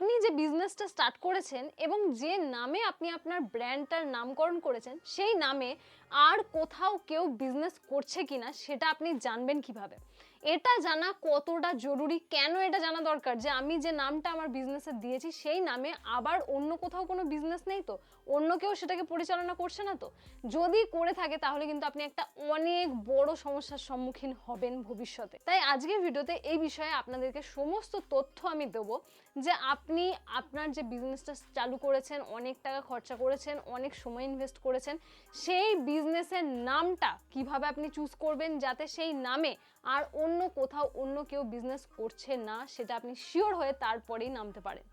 আপনি যে বিজনেসটা স্টার্ট করেছেন এবং যে নামে আপনি আপনার ব্র্যান্ডটার নামকরণ করেছেন সেই নামে আর কোথাও কেউ বিজনেস করছে কিনা সেটা আপনি জানবেন কিভাবে? এটা জানা কতটা জরুরি, কেন এটা জানা দরকার যে আমি যে নামটা আমার বিজনেসে দিয়েছি সেই নামে আবার অন্য কোথাও কোনো বিজনেস নেই তো, অন্য কেউ সেটাকে পরিচালনা করছে না তো? যদি করে থাকে তাহলে কিন্তু আপনি একটা অনেক বড় সমস্যার সম্মুখীন হবেন ভবিষ্যতে। তাই আজকের ভিডিওতে এই বিষয়ে আপনাদেরকে সমস্ত তথ্য আমি দেবো যে আপনি আপনার যে বিজনেসটা চালু করেছেন, অনেক টাকা খরচা করেছেন, অনেক সময় ইনভেস্ট করেছেন, সেই বিজনেসের নামটা কিভাবে আপনি চুজ করবেন যাতে সেই নামে আর অন্য কোথাও অন্য কেউ বিজনেস করছে না সেটা আপনি শিওর হয়ে তারপরেই নামতে পারেন।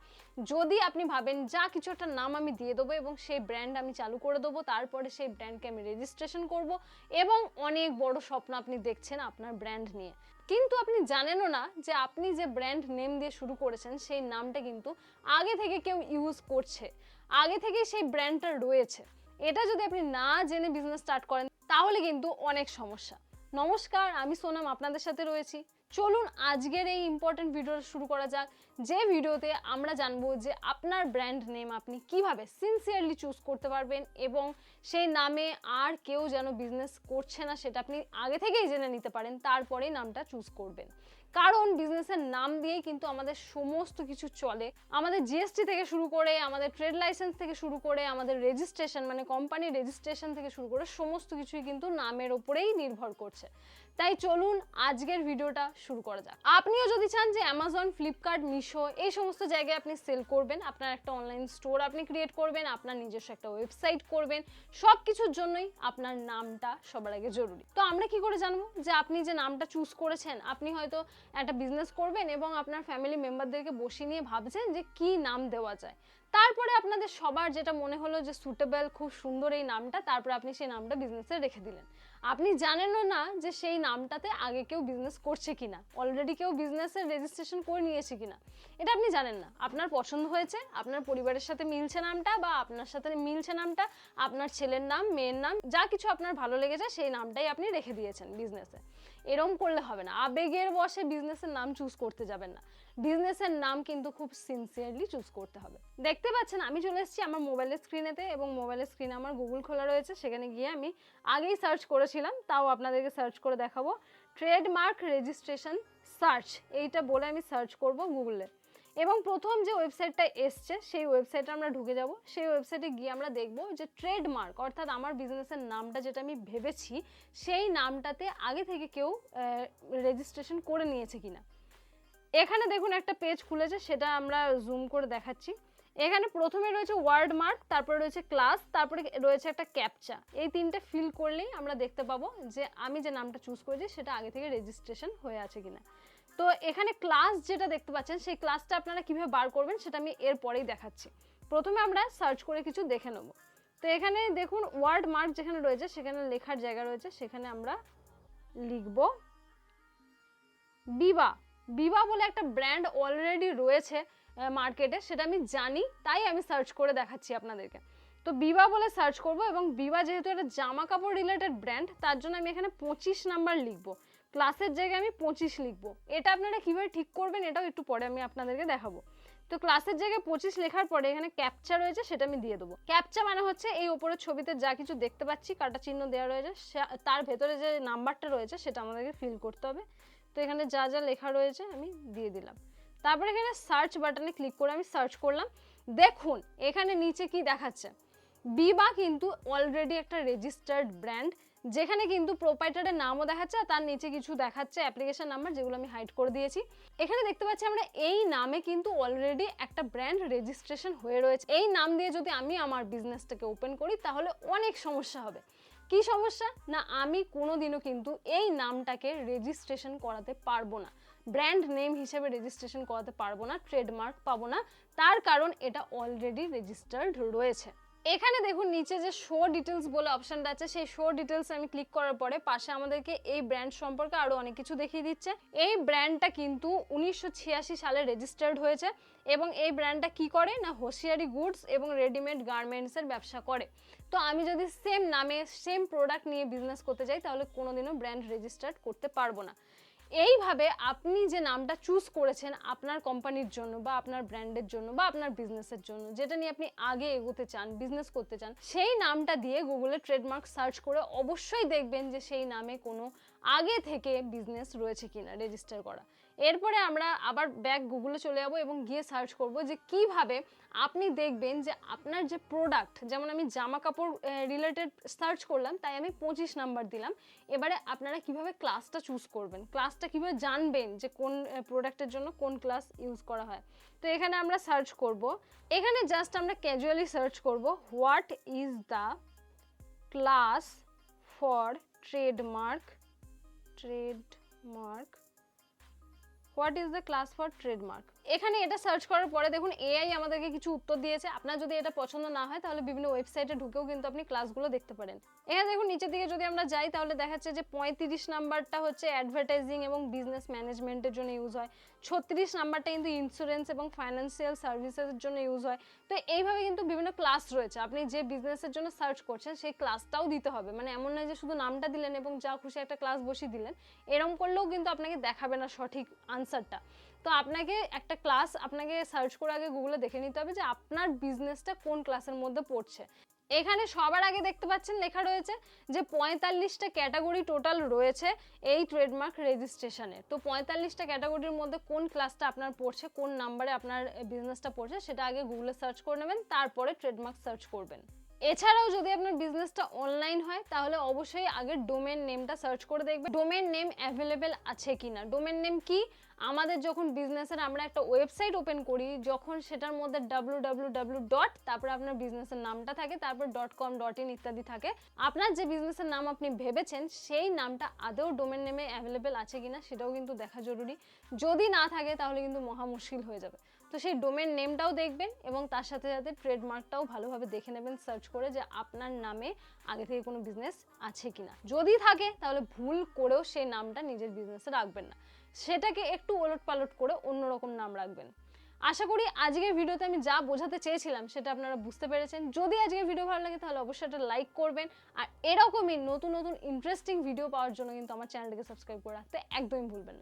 যদি আপনি ভাবেন যা কিছু একটা নাম আমি দিয়ে দেবো এবং সেই ব্র্যান্ড আমি চালু করে দেবো, তারপরে সেই ব্র্যান্ডকে আমি রেজিস্ট্রেশন করব এবং অনেক বড় স্বপ্ন আপনি দেখছেন আপনার ব্র্যান্ড নিয়ে, কিন্তু আপনি জানেনও না যে আপনি যে ব্র্যান্ড নেম দিয়ে শুরু করেছেন সেই নামটা কিন্তু আগে থেকে কেউ ইউজ করছে, আগে থেকেই সেই ব্র্যান্ডটা রয়েছে, এটা যদি আপনি না জেনে বিজনেস স্টার্ট করেন তাহলে কিন্তু অনেক সমস্যা। নমস্কার, আমি সোনাম আপনাদের সাথে রয়েছি। চলুন আজকের এই ইম্পর্টেন্ট ভিডিওটা শুরু করা যাক, যে ভিডিওতে আমরা জানবো যে আপনার ব্র্যান্ড নেম আপনি কিভাবে সিনসিয়ারলি চুজ করতে পারবেন এবং সেই নামে আর কেউ যেন বিজনেস করছে না সেটা আপনি আগে থেকেই জেনে নিতে পারেন, তারপরেই নামটা চুজ করবেন। কারণ বিজনেসের নাম দিয়েই কিন্তু আমাদের সমস্ত কিছু চলে, আমাদের জিএসটি থেকে শুরু করে, আমাদের ট্রেড লাইসেন্স থেকে শুরু করে, আমাদের রেজিস্ট্রেশন মানে কোম্পানি রেজিস্ট্রেশন থেকে শুরু করে সমস্ত কিছুই কিন্তু নামের ওপরেই নির্ভর করছে। তাই চলুন আজকের ভিডিওটা শুরু করা যাক। আপনিও যদি চান যে অ্যামাজন, ফ্লিপকার্ট, মিশো এই সমস্ত জায়গায় আপনি সেল করবেন, আপনার একটা অনলাইন স্টোর আপনি ক্রিয়েট করবেন, আপনার নিজস্ব একটা ওয়েবসাইট করবেন, সব কিছুর জন্যই আপনার নামটা সবার আগে জরুরি। তো আমরা কি করে জানবো যে আপনি যে নামটা চুজ করেছেন? আপনি হয়তো একটা বিজনেস করবেন এবং আপনার ফ্যামিলি মেম্বারদেরকে বসিয়ে নিয়ে ভাবছেন যে কি নাম দেওয়া যায়, তারপরে আপনাদের সবার যেটা মনে হলো যে সুটেবল, খুব সুন্দর এই নামটা, তারপরে আপনি সেই নামটা বিজনেসে রেখে দিলেন। আপনি জানেনও না যে সেই নামটাতে আগে কেউ বিজনেস করছে কিনা, অলরেডি কেউ বিজনেসের রেজিস্ট্রেশন করে নিয়েছে কিনা, এটা আপনি জানেন না। আপনার পছন্দ হয়েছে, আপনার পরিবারের সাথে মিলছে নামটা, বা আপনার সাথে মিলছে নামটা, আপনার ছেলের নাম, মেয়ের নাম, যা কিছু আপনার ভালো লেগেছে সেই নামটাই আপনি রেখে দিয়েছেন বিজনেসে। এরম করলে হবে না, আবেগের বশে বিজনেসের নাম চুজ করতে যাবেন না। বিজনেসের নাম কিন্তু খুব সিনসিয়ারলি চুজ করতে হবে। দেখতে পাচ্ছেন আমি চলে এসেছি আমার মোবাইলের স্ক্রিনেতে, এবং মোবাইলের স্ক্রিনে আমার গুগল খোলা রয়েছে। সেখানে গিয়ে আমি আগেই সার্চ করেছিলাম, তাও আপনাদেরকে সার্চ করে দেখাবো। ট্রেডমার্ক রেজিস্ট্রেশন সার্চ, এইটা বলে আমি সার্চ করব গুগলে, এবং প্রথম যে ওয়েবসাইটটা এসছে সেই ওয়েবসাইটে আমরা ঢুকে যাব। সেই ওয়েবসাইটে গিয়ে আমরা দেখব যে ট্রেডমার্ক অর্থাৎ আমার বিজনেসের নামটা যেটা আমি ভেবেছি সেই নামটাতে আগে থেকে কেউ রেজিস্ট্রেশন করে নিয়েছে কিনা। এখানে দেখুন একটা পেজ খুলেছে, সেটা আমরা জুম করে দেখাচ্ছি। এখানে প্রথমে রয়েছে ওয়ার্ড মার্ক, তারপরে রয়েছে ক্লাস, তারপরে রয়েছে একটা ক্যাপচা। এই তিনটে ফিল করলেই আমরা দেখতে পাবো যে আমি যে নামটা চুজ করেছি সেটা আগে থেকে রেজিস্ট্রেশন হয়ে আছে কিনা। তো এখানে ক্লাস যেটা দেখতে পাচ্ছেন সেই ক্লাসটা আপনারা কিভাবে বার করবেন সেটা আমি এরপরেই দেখাচ্ছি। প্রথমে আমরা সার্চ করে কিছু দেখে নেব। তো এখানে দেখুন ওয়ার্ড মার্ক যেখানে রয়েছে সেখানে লেখার জায়গা রয়েছে, সেখানে আমরা লিখব বিবা। বিবা বলে একটা ব্র্যান্ড অলরেডি রয়েছে মার্কেটে, সেটা আমি জানি, তাই আমি সার্চ করে দেখাচ্ছি আপনাদেরকে। তো বিবা বলে সার্চ করব, এবং বিবা যেহেতু একটা জামা কাপড় রিলেটেড ব্র্যান্ড তার জন্য আমি এখানে 25 নাম্বার লিখবো, ক্লাসের জায়গায় আমি 25 লিখবো। এটা আপনারা কিভাবে ঠিক করবেন এটাও একটু পরে আমি আপনাদেরকে দেখাবো। তো ক্লাসের জায়গায় 25 লেখার পরে এখানে ক্যাপচা রয়েছে, সেটা আমি দিয়ে দেবো। ক্যাপচা মানে হচ্ছে এই উপরের ছবিতে যা কিছু দেখতে পাচ্ছি কাটা চিহ্ন দেওয়া রয়েছে তার ভেতরে যে নাম্বারটা রয়েছে সেটা আমাদেরকে ফিল করতে হবে। তো এখানে যা যা লেখা রয়েছে আমি দিয়ে দিলাম। তারপরে এখানে সার্চ বাটনে ক্লিক করে আমি সার্চ করলাম। দেখুন এখানে নিচে কি দেখাচ্ছে, বিবা কিন্তু অলরেডি একটা রেজিস্টার্ড ব্র্যান্ড, যেখানে কিন্তু প্রোপাইটারের নামও দেখাচ্ছে আর তার নিচে কিছু দেখাচ্ছে অ্যাপ্লিকেশন নাম্বার, যেগুলো আমি হাইড করে দিয়েছি। এখানে দেখতে পাচ্ছি আমরা এই নামে কিন্তু অলরেডি একটা ব্র্যান্ড রেজিস্ট্রেশন হয়ে রয়েছে। এই নাম দিয়ে যদি আমি আমার বিজনেসটাকে ওপেন করি তাহলে অনেক সমস্যা হবে। কি সমস্যা না, আমি কোনোদিনও কিন্তু এই নামটাকে রেজিস্ট্রেশন করাতে পারবো না, ব্র্যান্ড নেম হিসেবে রেজিস্ট্রেশন করাতে পারবো না, ট্রেডমার্ক পাবো না, তার কারণ এটা অলরেডি রেজিস্টার্ড রয়েছে। এখানে দেখুন নিচে যে শো ডিটেলস বলে অপশনটা আছে, সেই শো ডিটেলস আমি ক্লিক করার পরে পাশে আমাদেরকে এই ব্র্যান্ড সম্পর্কে আরো অনেক কিছু দেখিয়ে দিচ্ছে। এই ব্র্যান্ডটা কিন্তু 1986 সালে রেজিস্টার্ড হয়েছে, এবং এই ব্র্যান্ডটা কি করে না হোশিয়ারি গুডস এবং রেডিমেড গার্মেন্টসের ব্যবসা করে। তো আমি যদি সেম নামে সেম প্রোডাক্ট নিয়ে বিজনেস করতে যাই তাহলে কোনোদিনও ব্র্যান্ড রেজিস্টার্ড করতে পারবো না। এইভাবে আপনি যে নামটা চুজ করেছেন আপনার কোম্পানির জন্য বা আপনার ব্র্যান্ডের জন্য বা আপনার বিজনেসের জন্য, যেটা নিয়ে আপনি আগে এগোতে চান, বিজনেস করতে চান, সেই নামটা দিয়ে গুগলে ট্রেডমার্ক সার্চ করে অবশ্যই দেখবেন যে সেই নামে কোনো আগে থেকে বিজনেস রয়েছে কিনা রেজিস্টার করা। এরপরে আমরা আবার ব্যাক গুগলে চলে যাব এবং গিয়ে সার্চ করব যে কিভাবে আপনি দেখবেন যে আপনার যে প্রোডাক্ট, যেমন আমি জামা কাপড় রিলেটেড সার্চ করলাম তাই আমি 25 নাম্বার দিলাম। এবারে আপনারা কিভাবে ক্লাসটা চুজ করবেন, ক্লাসটা কিভাবে জানবেন যে কোন প্রোডাক্টের জন্য কোন ক্লাস ইউজ করা হয়। তো এখানে আমরা সার্চ করব, এখানে জাস্ট আমরা ক্যাজুয়ালি সার্চ করব what is the class for trademark, what is the class for trademark. এখানে এটা সার্চ করার পরে দেখুন এআই আমাদেরকে কিছু উত্তর দিয়েছে। আপনার যদি এটা পছন্দ না হয় তাহলে বিভিন্ন ওয়েবসাইটে ঢুকেও কিন্তু আপনি ক্লাসগুলো দেখতে পারেন। এখানে দেখুন নিচের দিকে যদি আমরা যাই তাহলে দেখাচ্ছে যে 35 নাম্বারটা হচ্ছে অ্যাডভার্টাইজিং এবং বিজনেস ম্যানেজমেন্টের জন্য ইউজ হয়, 36 নাম্বারটা কিন্তু ইন্স্যুরেন্স এবং ফাইন্যান্সিয়াল সার্ভিসেসের জন্য ইউজ হয়। তো এইভাবে কিন্তু বিভিন্ন ক্লাস রয়েছে, আপনি যে বিজনেসের জন্য সার্চ করছেন সেই ক্লাসটাও দিতে হবে। মানে এমন নয় যে শুধু নামটা দিলেন এবং যা খুশি একটা ক্লাস বসিয়ে দিলেন, এরকম করলেও কিন্তু আপনাকে দেখাবে না সঠিক আনসারটা। তো আপনাকে একটা ক্লাস আপনাকে সার্চ করে আগে গুগলে দেখে নিতে হবে যে আপনার বিজনেসটা কোন ক্লাসের মধ্যে পড়ছে। এখানে সবার আগে দেখতে পাচ্ছেন লেখা রয়েছে যে 45টা ক্যাটাগরি টোটাল রয়েছে এই ট্রেডমার্ক রেজিস্ট্রেশনে। তো 45টা ক্যাটাগরির মধ্যে কোন ক্লাসটা আপনার পড়ছে, কোন নাম্বারে আপনার বিজনেসটা পড়ছে সেটা আগে গুগলে সার্চ করে নেবেন, তারপরে ট্রেডমার্ক সার্চ করবেন। এছাড়াও যদি আপনার বিজনেসটা অনলাইন হয় তাহলে অবশ্যই আগে ডোমেন নেমটা সার্চ করে দেখবেন ডোমেন নেম অ্যাভেলেবেল আছে কিনা। ডোমেন নেম কি, আমাদের যখন বিজনেসের আমরা একটা ওয়েবসাইট ওপেন করি, যখন সেটার মধ্যে www ডট তারপরে আপনার বিজনেসের নামটা থাকে, তারপর .com .in ইত্যাদি থাকে, আপনার যে বিজনেসের নাম আপনি ভেবেছেন সেই নামটা আদৌ ডোমেন নেমে অ্যাভেলেবেল আছে কিনা সেটাও কিন্তু দেখা জরুরি। যদি না থাকে তাহলে কিন্তু মহা মুশকিল হয়ে যাবে। তো সেই ডোমেন নেমটাও দেখবেন এবং তার সাথে সাথে ট্রেডমার্কটাও ভালোভাবে দেখে নেবেন সার্চ করে যে আপনার নামে আগে থেকে কোনো বিজনেস আছে কিনা। যদি থাকে তাহলে ভুল করেও সেই নামটা নিজের বিজনেসে রাখবেন না, সেটাকে একটু ওলটপালট করে অন্যরকম নাম রাখবেন। আশা করি আজকের ভিডিওতে আমি যা বোঝাতে চেয়েছিলাম সেটা আপনারা বুঝতে পেরেছেন। যদি আজকের ভিডিও ভালো লাগে তাহলে অবশ্যই একটা লাইক করবেন, আর এরকমই নতুন নতুন ইন্টারেস্টিং ভিডিও পাওয়ার জন্য কিন্তু আমার চ্যানেলটাকে সাবস্ক্রাইব করে রাখতে একদমই ভুলবেন না।